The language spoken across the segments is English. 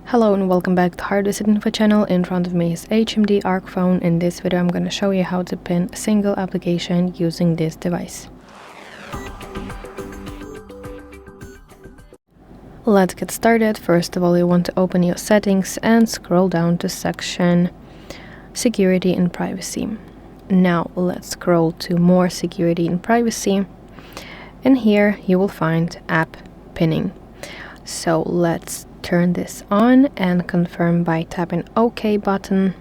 Hello and welcome back to HardReset.Info channel. In front of me is HMD Arc phone. In this video I'm going to show you how to pin a single application using this device. Let's get started. First of all, you want to open your settings and scroll down to section Security and Privacy. Now let's scroll to More Security and Privacy, and here you will find App Pinning. So let's turn this on and confirm by tapping OK button.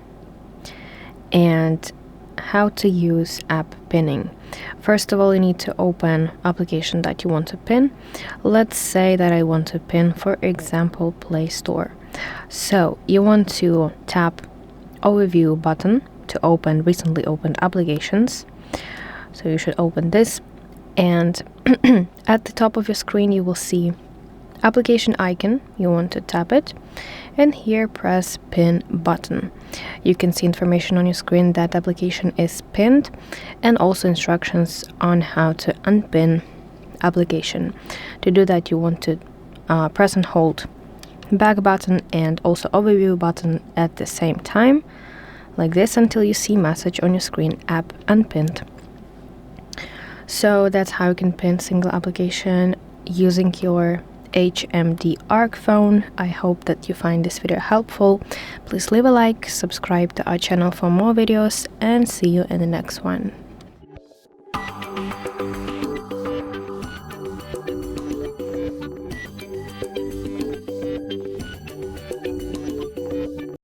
And how to use app pinning. First of all, you need to open application that you want to pin. Let's say that I want to pin, for example, Play Store. So you want to tap Overview button to open recently opened applications. So you should open this, and at the top of your screen you will see application icon. You want to tap it, and here press pin button. You can see information on your screen that application is pinned, and also instructions on how to unpin application. To do that, you want to press and hold back button and also overview button at the same time, like this, until you see message on your screen, app unpinned. So that's how you can pin single application using your HMD Arc phone. I hope that you find this video helpful. Please leave a like, subscribe to our channel for more videos, and see you in the next one.